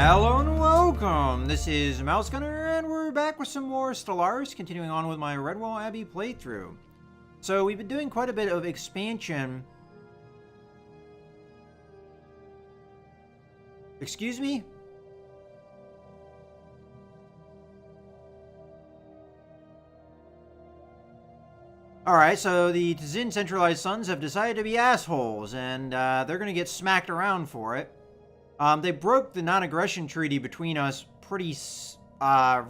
Hello and welcome! This is Mouse Gunner, and we're back with some more Stellaris, continuing on with my Redwall Abbey playthrough. So we've been doing quite a bit of expansion. Excuse me? Alright, so the Tzin Centralized Suns have decided to be assholes, and they're gonna get smacked around for it. They broke the non-aggression treaty between us pretty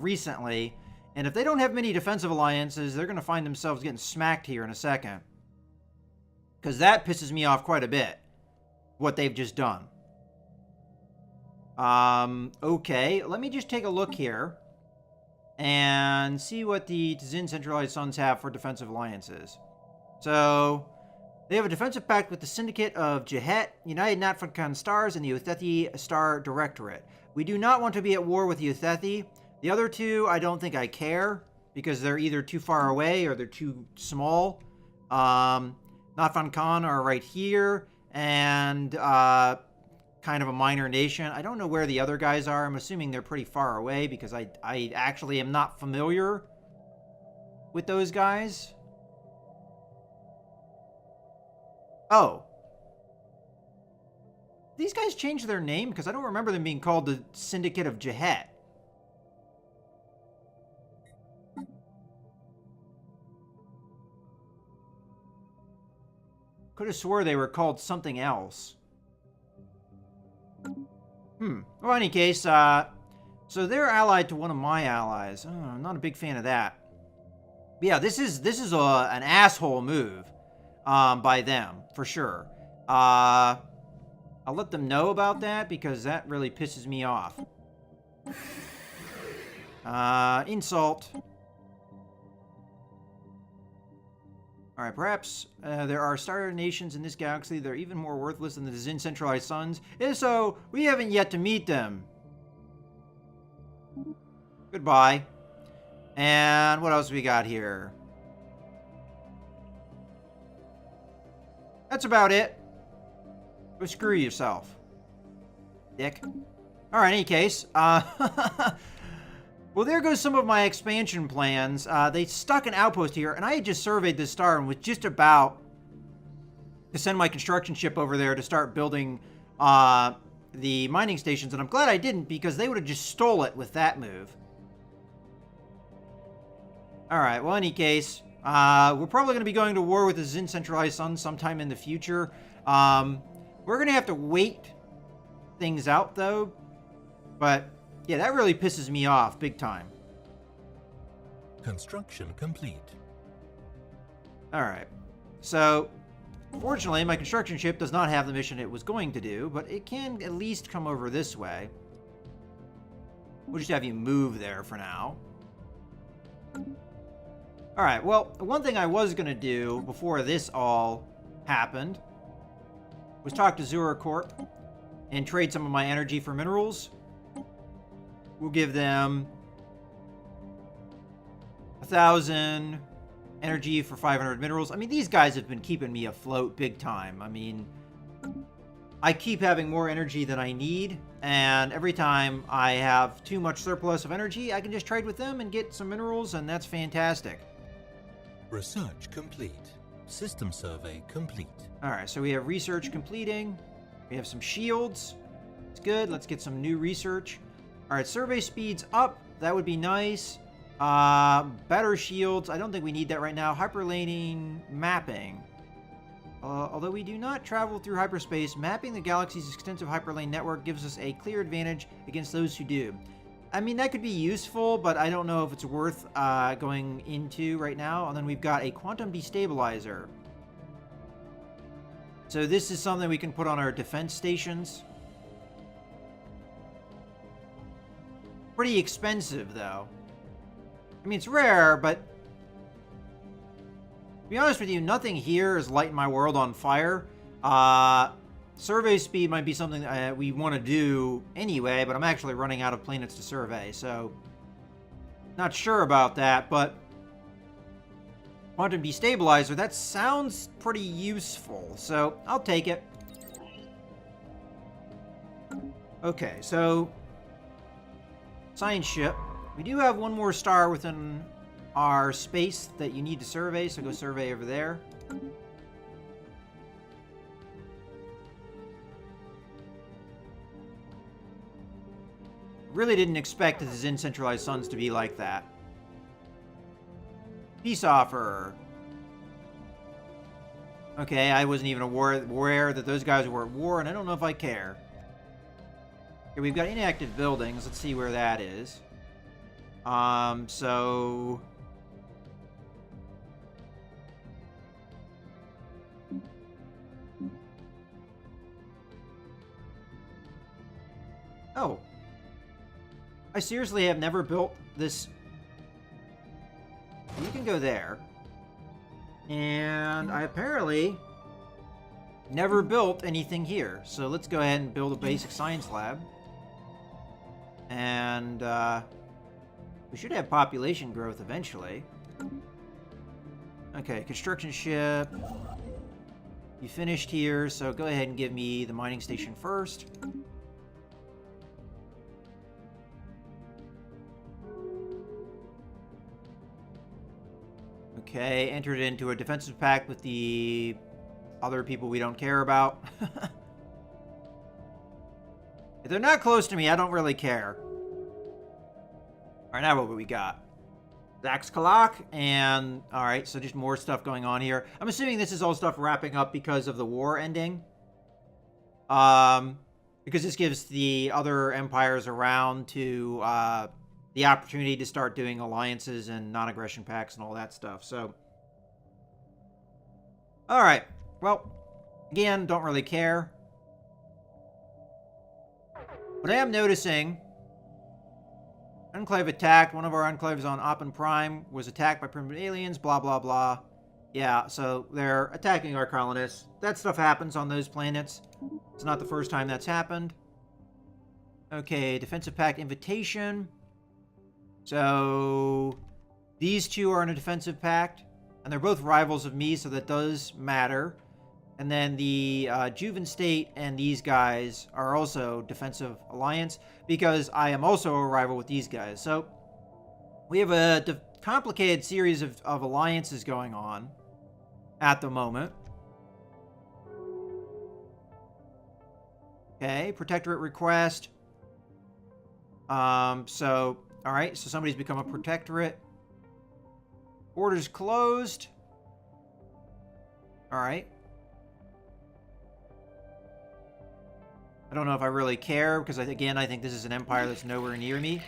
recently, and if they don't have many defensive alliances, they're going to find themselves getting smacked here in a second. Because that pisses me off quite a bit, what they've just done. Okay, let me just take a look here and see what the Tzin Centralized Suns have for defensive alliances. So they have a defensive pact with the Syndicate of Jehet, United Natfakhan Stars, and the Uthethi Star Directorate. We do not want to be at war with the Uthethi. The other two, I don't think I care, because they're either too far away or they're too small. Natfakhan are right here, and kind of a minor nation. I don't know where the other guys are. I'm assuming they're pretty far away, because I actually am not familiar with those guys. Oh. These guys changed their name? Because I don't remember them being called the Syndicate of Jehet. Could have swore they were called something else. Well, in any case, so they're allied to one of my allies. Oh, I'm not a big fan of that. But yeah, this is an asshole move. By them, for sure. I'll let them know about that, because that really pisses me off. Insult. Alright, perhaps there are star nations in this galaxy that are even more worthless than the Tzin Centralized Suns. If so, we haven't yet to meet them. Goodbye. And what else we got here? That's about it. Go screw yourself, dick. Alright, in any case, well, there goes some of my expansion plans. They stuck an outpost here, and I had just surveyed this star and was just about to send my construction ship over there to start building the mining stations, and I'm glad I didn't, because they would have just stole it with that move. Alright, well, in any case, we're probably going to be going to war with the Tzin Centralized Sun sometime in the future. We're going to have to wait things out, though. But, yeah, that really pisses me off big time. Construction complete. Alright. So, fortunately, my construction ship does not have the mission it was going to do, but it can at least come over this way. We'll just have you move there for now. Alright, well, one thing I was going to do before this all happened was talk to Zura Corp and trade some of my energy for minerals. We'll give them 1,000 energy for 500 minerals. I mean, these guys have been keeping me afloat big time. I mean, I keep having more energy than I need, and every time I have too much surplus of energy, I can just trade with them and get some minerals, and that's fantastic. Research complete. System survey complete. Alright, so we have research completing. We have some shields. It's good. Let's get some new research. Alright, survey speed's up. That would be nice. Better shields. I don't think we need that right now. Hyperlaning mapping. Although we do not travel through hyperspace, mapping the galaxy's extensive hyperlane network gives us a clear advantage against those who do. I mean, that could be useful, but I don't know if it's worth going into right now. And then we've got a quantum destabilizer. So this is something we can put on our defense stations. Pretty expensive, though. I mean, it's rare, but to be honest with you, nothing here is lighting my world on fire. Survey speed might be something that we want to do anyway, but I'm actually running out of planets to survey, so not sure about that, but quantum destabilizer, that sounds pretty useful, so I'll take it. Okay, so Science ship. We do have one more star within our space that you need to survey, so go survey over there. Really didn't expect the Zin centralized suns to be like that. Peace offer. Okay, I wasn't even aware that those guys were at war, and I don't know if I care. Okay, we've got inactive buildings. Let's see where that is. So... Oh. I seriously have never built this... You can go there. And I apparently never built anything here. So let's go ahead and build a basic science lab. And we should have population growth eventually. Okay, construction ship. You finished here, so go ahead and give me the mining station first. Okay, entered into a defensive pact with the other people we don't care about. If they're not close to me, I don't really care. Alright, now what we got? Zax Kalak, and... Alright, so just more stuff going on here. I'm assuming this is all stuff wrapping up because of the war ending. Because this gives the other empires around to... the opportunity to start doing alliances and non-aggression pacts and all that stuff, so... Alright, well, again, don't really care. But I am noticing... Enclave attacked. One of our enclaves on Oppen Prime was attacked by primitive aliens, blah, blah, blah. Yeah, so they're attacking our colonists. That stuff happens on those planets. It's not the first time that's happened. Okay, defensive pact invitation. So, these two are in a defensive pact, and they're both rivals of me, so that does matter. And then the Juven State and these guys are also defensive alliance, because I am also a rival with these guys. So, we have a complicated series of alliances going on at the moment. Okay, Protectorate request. So... Alright, so somebody's become a protectorate. Orders closed. Alright. I don't know if I really care, because, again, I think this is an empire that's nowhere near me.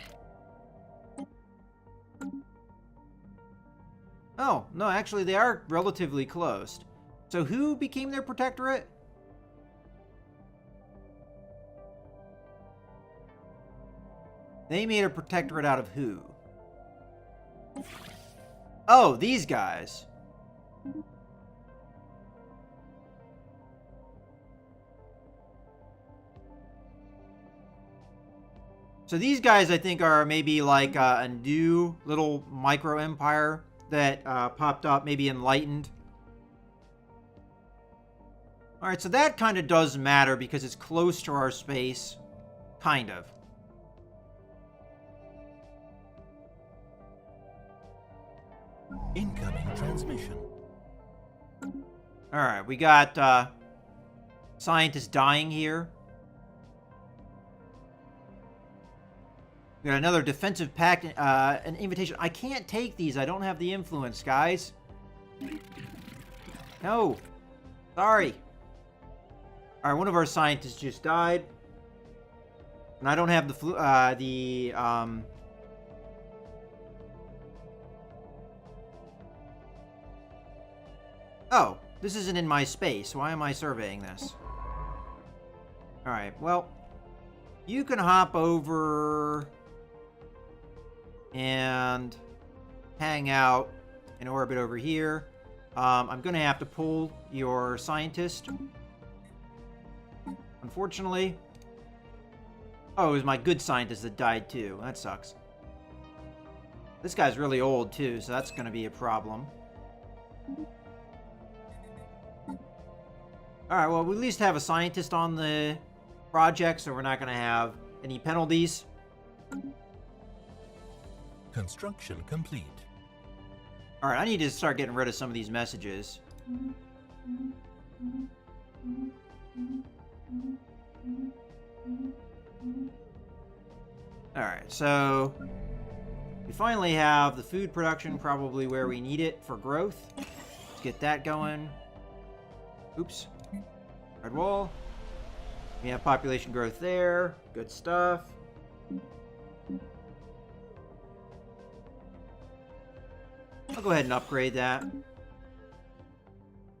Oh, no, actually, they are relatively close. So who became their protectorate? They made a protectorate out of who? Oh, these guys. So these guys, I think, are maybe like a new little micro-empire that popped up, maybe enlightened. Alright, so that kind of does matter because it's close to our space. Kind of. Incoming transmission. Alright, we got scientists dying here. We got another defensive pact, an invitation. I can't take these. I don't have the influence, guys. No. Sorry. Alright, one of our scientists just died. And I don't have the Oh, this isn't in my space. Why am I surveying this? Alright, well, you can hop over and hang out in orbit over here. I'm going to have to pull your scientist. Unfortunately. Oh, it was my good scientist that died too. That sucks. This guy's really old too, so that's going to be a problem. Alright, well, we at least have a scientist on the project, so we're not going to have any penalties. Construction complete. Alright, I need to start getting rid of some of these messages. Alright, so we finally have the food production probably where we need it for growth. Let's get that going. Oops. Redwall. We have population growth there. Good stuff. I'll go ahead and upgrade that.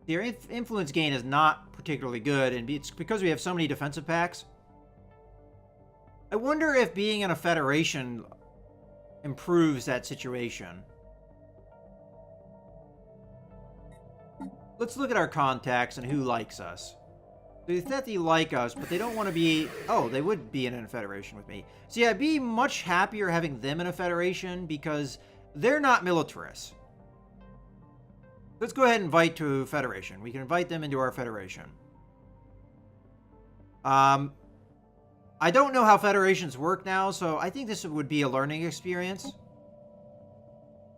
Their influence gain is not particularly good, and it's because we have so many defensive packs. I wonder if being in a federation improves that situation. Let's look at our contacts and who likes us. They said they like us, but they don't want to be... Oh, they would be in a federation with me. See, I'd be much happier having them in a federation because they're not militarists. Let's go ahead and invite to a federation. We can invite them into our federation. I don't know how federations work now, so I think this would be a learning experience.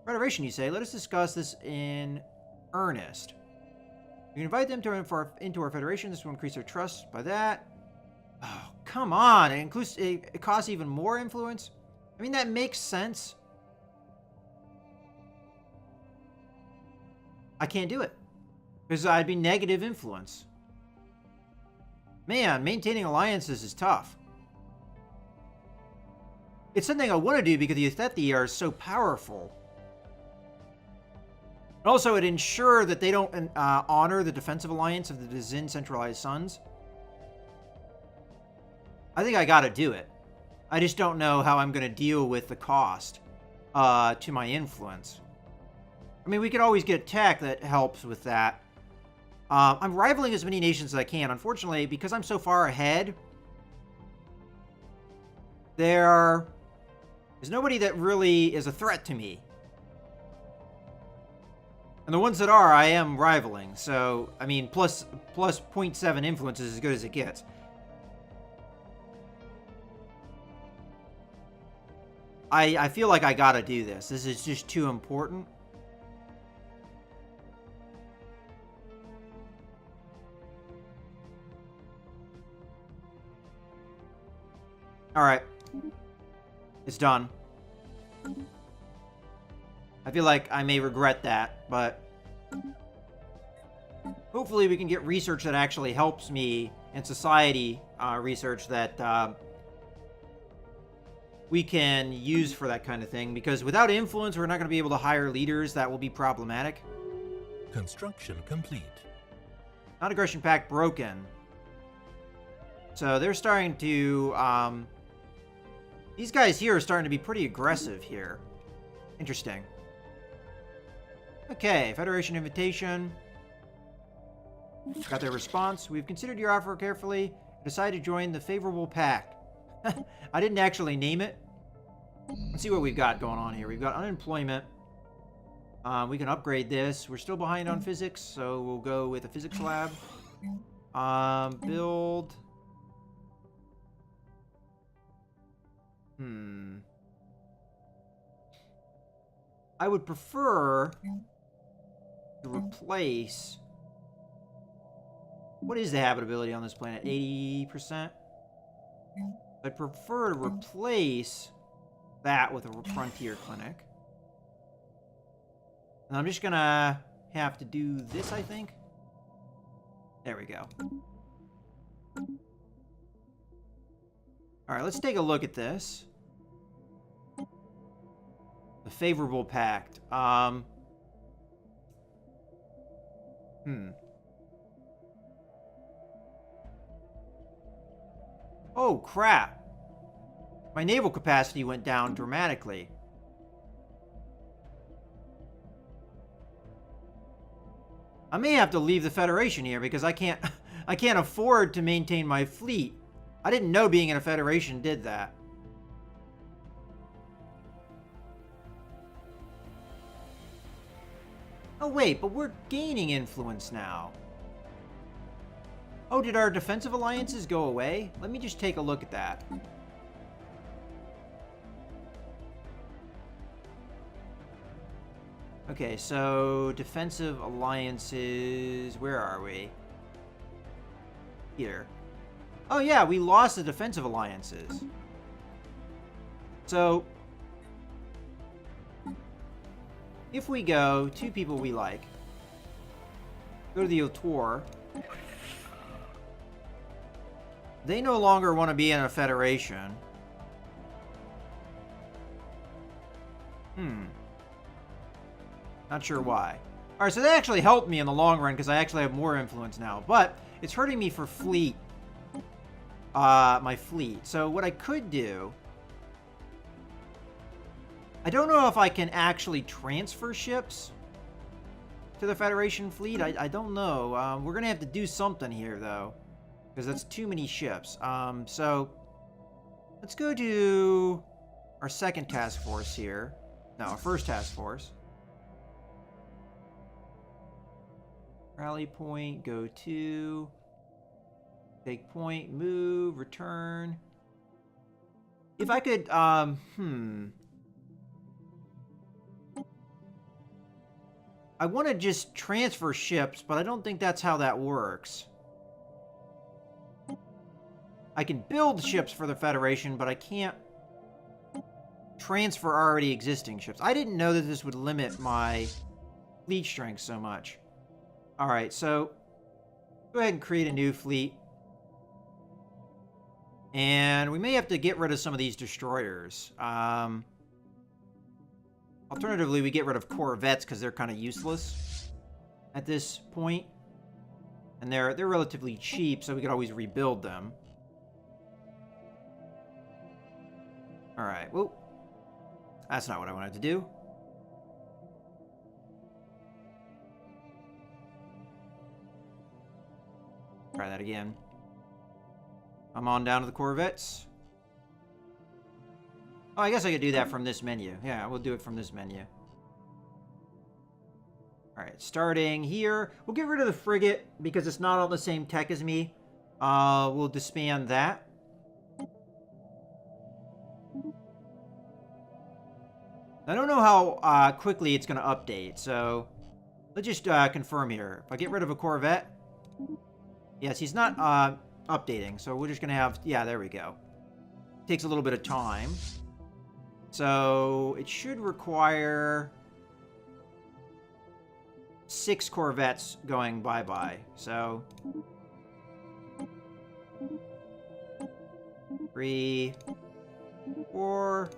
Federation, you say? Let us discuss this in earnest. You can invite them into our federation. This will increase their trust by that. Oh, come on. It costs even more influence? I mean, that makes sense. I can't do it. Because I'd be negative influence. Man, maintaining alliances is tough. It's something I want to do because the Athethi are so powerful. Also, it ensures that they don't honor the defensive alliance of the Dazin centralized suns. I think I gotta do it. I just don't know how I'm gonna deal with the cost to my influence. I mean, we could always get tech that helps with that. I'm rivaling as many nations as I can. Unfortunately, because I'm so far ahead, there's nobody that really is a threat to me. And the ones that are, I am rivaling. So, I mean, plus 0.7 influence is as good as it gets. I feel like I gotta do this. This is just too important. Alright. It's done. I feel like I may regret that, but hopefully we can get research that actually helps me and society research that we can use for that kind of thing, because without influence, we're not going to be able to hire leaders. That will be problematic. Construction complete. Non-aggression pact broken. So they're starting to... these guys here are starting to be pretty aggressive here. Interesting. Okay, Federation invitation. Got their response. We've considered your offer carefully and decided to join the favorable pact. I didn't actually name it. Let's see what we've got going on here. We've got unemployment. We can upgrade this. We're still behind on physics, so we'll go with a physics lab. Build. I would prefer to replace... What is the habitability on this planet? 80%? I'd prefer to replace that with a frontier clinic. And I'm just gonna have to do this, I think. There we go. Alright, let's take a look at this. The favorable pact. Oh, crap. My naval capacity went down dramatically. I may have to leave the Federation here because I can't afford to maintain my fleet. I didn't know being in a Federation did that. Oh wait, but we're gaining influence now. Oh, did our defensive alliances go away? Let me just take a look at that. Okay, so defensive alliances. Where are we? Here. Oh yeah, we lost the defensive alliances. So if we go, two people we like. Go to the Otor. They no longer want to be in a federation. Not sure why. Alright, so that actually helped me in the long run because I actually have more influence now. But it's hurting me for fleet. My fleet. So what I could do... I don't know if I can actually transfer ships to the Federation fleet. I don't know. We're going to have to do something here, though. Because that's too many ships. So let's go to our second task force here. No, our first task force. Rally point, go to, take point, move, return. If I could, I want to just transfer ships, but I don't think that's how that works. I can build ships for the Federation, but I can't transfer already existing ships. I didn't know that this would limit my fleet strength so much. Alright, so go ahead and create a new fleet. And we may have to get rid of some of these destroyers. Alternatively, we get rid of corvettes because they're kind of useless at this point. And they're relatively cheap, so we could always rebuild them. Alright, well, that's not what I wanted to do. Try that again. I'm on down to the corvettes. Oh, I guess I could do that from this menu. Yeah, we'll do it from this menu. Alright, starting here. We'll get rid of the frigate because it's not on the same tech as me. We'll disband that. I don't know how quickly it's going to update, so let's just confirm here. If I get rid of a corvette... Yes, he's not updating, so we're just going to have... Yeah, there we go. Takes a little bit of time. So it should require 6 corvettes going bye-bye. So 3, 4,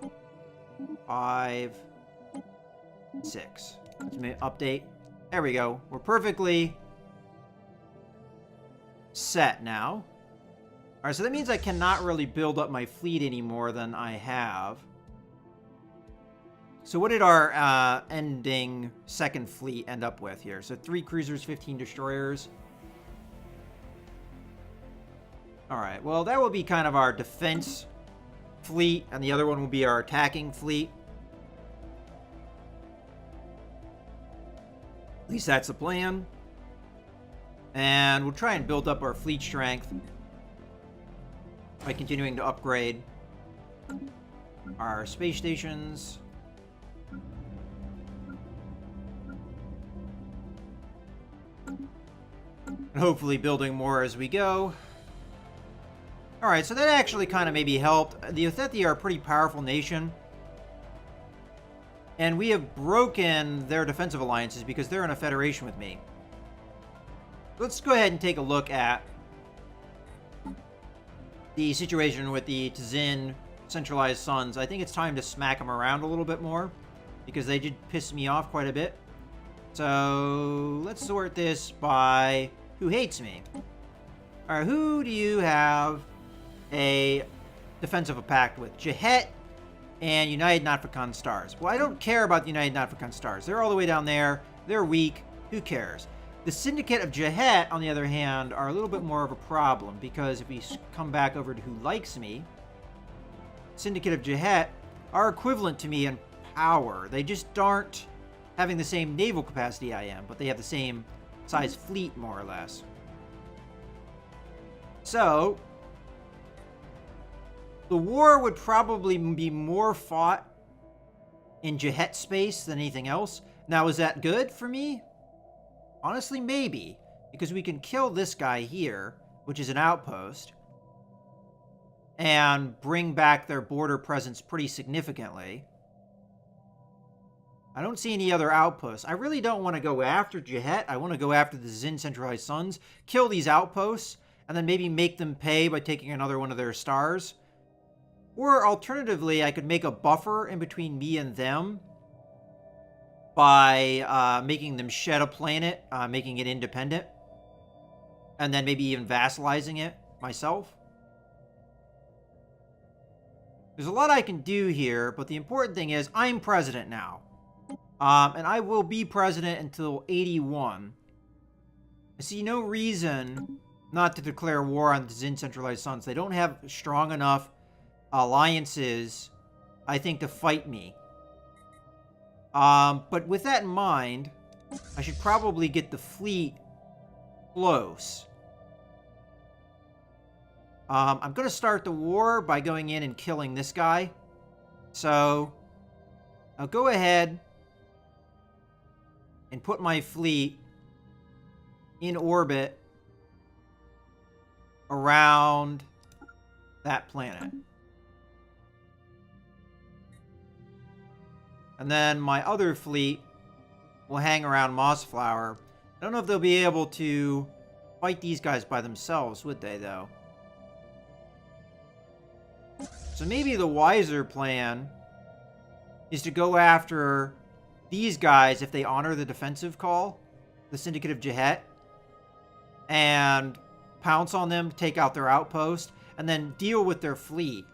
5, 6. Let's update. There we go. We're perfectly set now. Alright, so that means I cannot really build up my fleet any more than I have. So what did our ending second fleet end up with here? So 3 cruisers, 15 destroyers. Alright, well that will be kind of our defense fleet, and the other one will be our attacking fleet. At least that's the plan. And we'll try and build up our fleet strength by continuing to upgrade our space stations. And hopefully building more as we go. Alright, so that actually kind of maybe helped. The Othethi are a pretty powerful nation. And we have broken their defensive alliances because they're in a federation with me. Let's go ahead and take a look at the situation with the Tzin centralized suns. I think it's time to smack them around a little bit more because they did piss me off quite a bit. So let's sort this by who hates me. Alright, who do you have a defensive pact with? Jahet and United Natfakan Stars. Well, I don't care about the United Natfakan Stars. They're all the way down there. They're weak. Who cares? The Syndicate of Jahet, on the other hand, are a little bit more of a problem because if we come back over to who likes me, Syndicate of Jahet are equivalent to me in power. They just aren't having the same naval capacity I am, but they have the same size fleet, more or less. So the war would probably be more fought in Jahet space than anything else. Now, is that good for me? Honestly, maybe. Because we can kill this guy here, which is an outpost, and bring back their border presence pretty significantly. I don't see any other outposts. I really don't want to go after Jihet. I want to go after the Zin Centralized Suns, kill these outposts, and then maybe make them pay by taking another one of their stars. Or alternatively, I could make a buffer in between me and them by making them shed a planet, making it independent, and then maybe even vassalizing it myself. There's a lot I can do here, but the important thing is I'm president now. And I will be president until 81. I see no reason not to declare war on the Zin Centralized Suns. They don't have strong enough alliances, I think, to fight me. But with that in mind, I should probably get the fleet close. I'm going to start the war by going in and killing this guy. So, I'll go ahead and put my fleet in orbit around that planet. And then my other fleet will hang around Mossflower. I don't know if they'll be able to fight these guys by themselves, would they, though? So maybe the wiser plan is to go after these guys if they honor the defensive call, the Syndicate of Jihet, and pounce on them, take out their outpost, and then deal with their fleet.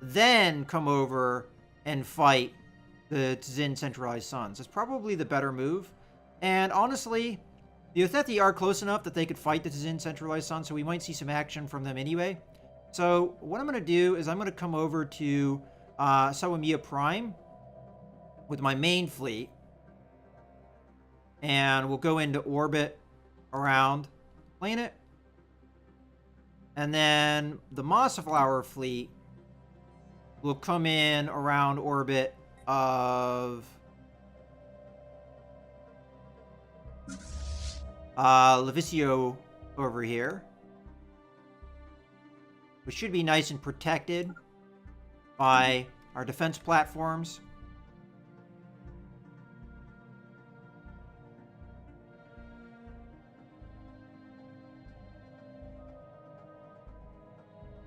Then come over and fight the Zin Centralized Suns. It's probably the better move. And honestly, the Othethi are close enough that they could fight the Zin Centralized Suns, so we might see some action from them anyway. So what I'm going to do is I'm going to come over to Sawamia Prime with my main fleet, and we'll go into orbit around the planet. And then the Mossflower fleet will come in around orbit of Levicio over here, which should be nice and protected by our defense platforms.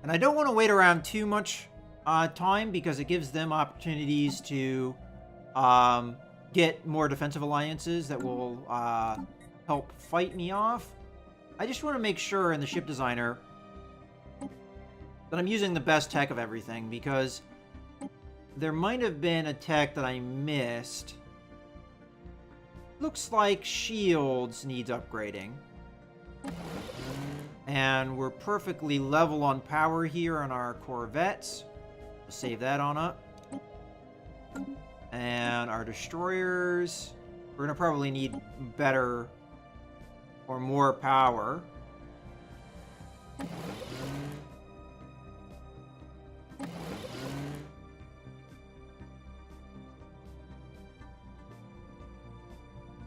And I don't want to wait around too much time because it gives them opportunities to get more defensive alliances that will help fight me off. I just want to make sure in the ship designer that I'm using the best tech of everything, because there might have been a tech that I missed. Looks like shields needs upgrading. And we're perfectly level on power here on our corvettes. We'll save that on up. And our destroyers, we're going to probably need better or more power.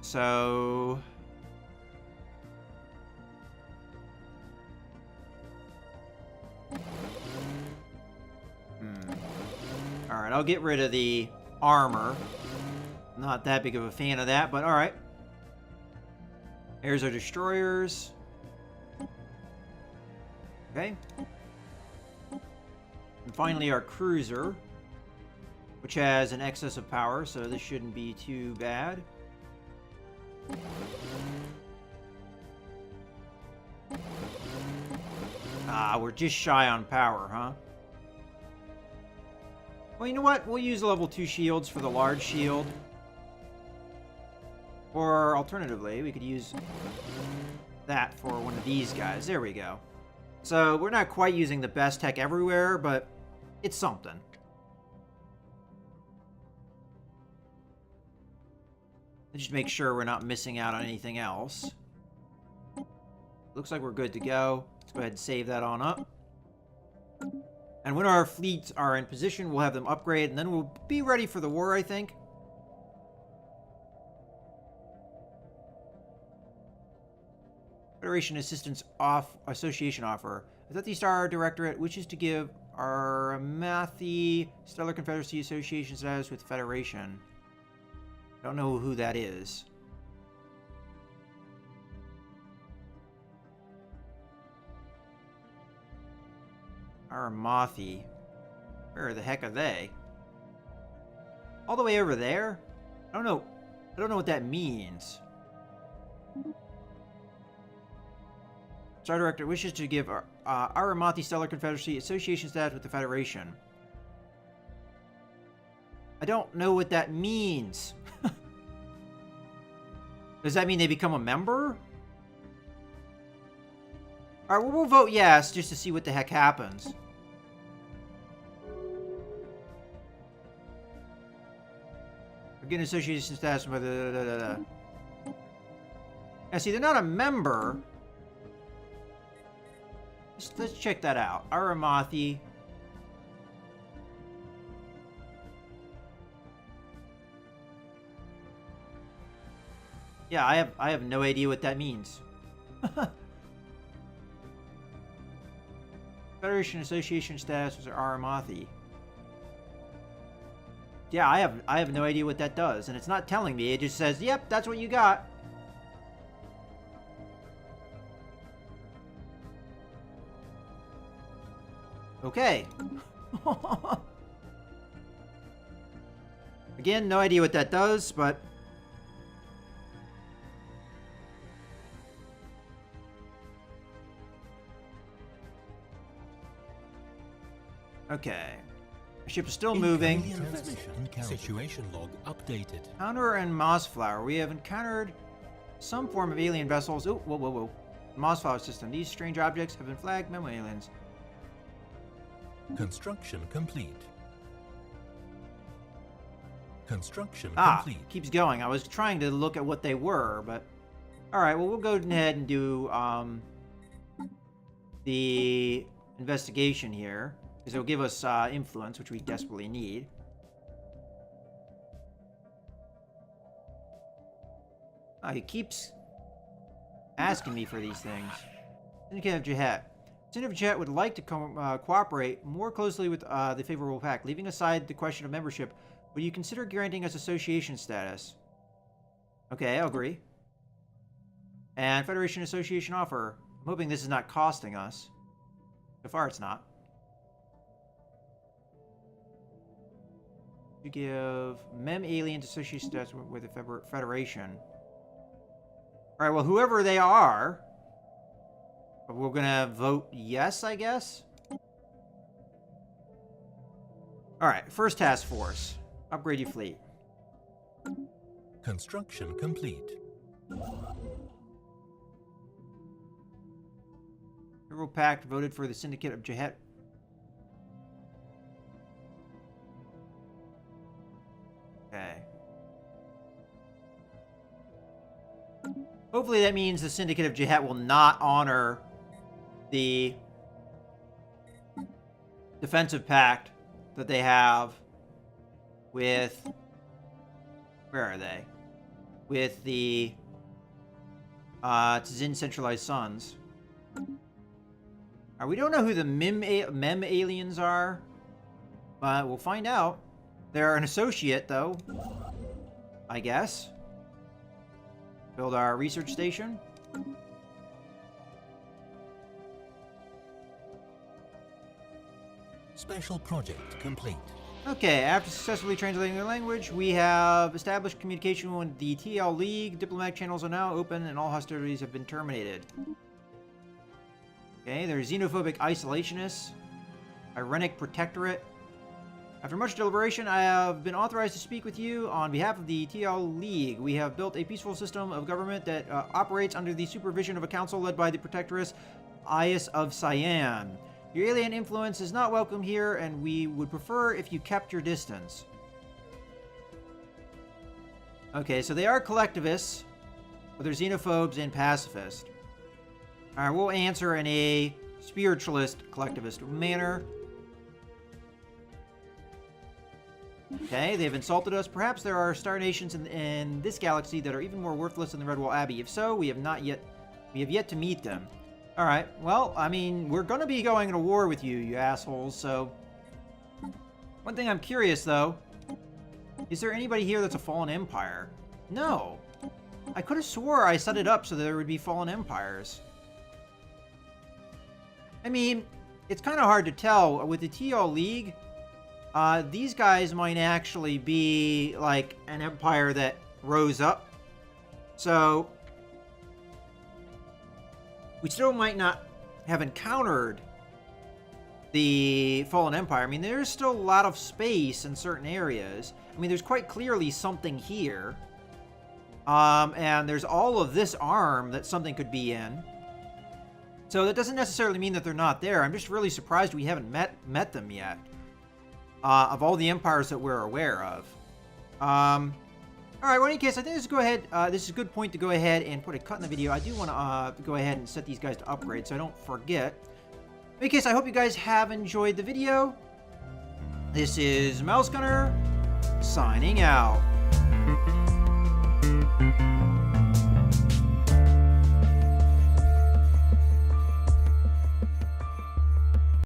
So alright, I'll get rid of the armor. Not that big of a fan of that, but alright. Here's our destroyers. Okay. And finally our cruiser, which has an excess of power, so this shouldn't be too bad. Ah, we're just shy on power, huh? Well, you know what? We'll use level 2 shields for the large shield. Or alternatively, we could use that for one of these guys. There we go. So we're not quite using the best tech everywhere, but it's something. Just make sure we're not missing out on anything else. Looks like we're good to go. Let's go ahead and save that on up. And when our fleets are in position, we'll have them upgrade, and then we'll be ready for the war, I think. Federation Assistance Association offer. The Death Star Directorate wishes to give Aramathi Stellar Confederacy Association status with Federation. Don't know who that is. Aramathi. Where the heck are they? All the way over there? I don't know what that means. Star Director wishes to give Aramathi Stellar Confederacy Association status with the Federation. I don't know what that means. Does that mean they become a member? Alright, well, we'll vote yes, just to see what the heck happens. We're getting association status with Now, see, they're not a member. Let's check that out. Aramathi. Yeah, I have no idea what that means. Federation Association status was Aramathi. Yeah, I have no idea what that does, and it's not telling me. It just says, "Yep, that's what you got." Okay. Again, no idea what that does, but okay. The ship is still moving. Situation log updated. Counter and Mossflower. We have encountered some form of alien vessels. Oh, whoa, whoa, whoa. Mossflower system. These strange objects have been flagged memo aliens. Construction complete. Construction Ah, complete. keeps going. I was trying to look at what they were, but... Alright, well, we'll go ahead and do the investigation here, because it'll give us influence, which we desperately need. He keeps asking me for these things. Syndicate of Jahet. Syndicate of Jahet would like to cooperate more closely with the favorable pact. Leaving aside the question of membership, would you consider granting us association status? Okay, I'll agree. And Federation Association offer. I'm hoping this is not costing us. So far, it's not. You give Mem Aliens Association status with the Federation. Alright, well, whoever they are, we're gonna vote yes, I guess? Alright, first task force. Upgrade your fleet. Construction complete. Federal Pact voted for the Syndicate of Jahet. Okay. Hopefully that means the Syndicate of Jahet will not honor the defensive pact that they have with... Where are they? With the Tzin Centralized Suns. We don't know who the Mem aliens are, but we'll find out. They're an associate, though, I guess. Build our research station. Special project complete. Okay, after successfully translating their language, we have established communication with the TL League. Diplomatic channels are now open and all hostilities have been terminated. Okay, there's xenophobic isolationists, Irenic protectorate. After much deliberation, I have been authorized to speak with you on behalf of the TL League. We have built a peaceful system of government that operates under the supervision of a council led by the protectress Ias of Cyan. Your alien influence is not welcome here, and we would prefer if you kept your distance. Okay, so they are collectivists, but they're xenophobes and pacifists. Alright, we'll answer in a spiritualist collectivist manner. Okay, they've insulted us. Perhaps there are star nations in this galaxy that are even more worthless than the Redwall Abbey. If so, we We have yet to meet them. Alright, well, I mean, we're gonna be going to war with you, you assholes, so... One thing I'm curious, though, is there anybody here that's a fallen empire? No. I could have swore I set it up so there would be fallen empires. I mean, it's kind of hard to tell. With the TL League, these guys might actually be, like, an empire that rose up. So, we still might not have encountered the Fallen Empire. I mean, there's still a lot of space in certain areas. I mean, there's quite clearly something here. And there's all of this arm that something could be in. So that doesn't necessarily mean that they're not there. I'm just really surprised we haven't met them yet. Of all the empires that we're aware of. Alright, well, in any case, I think this is a good point to go ahead and put a cut in the video. I do want to go ahead and set these guys to upgrade so I don't forget. In any case, I hope you guys have enjoyed the video. This is Mouse Gunner, signing out.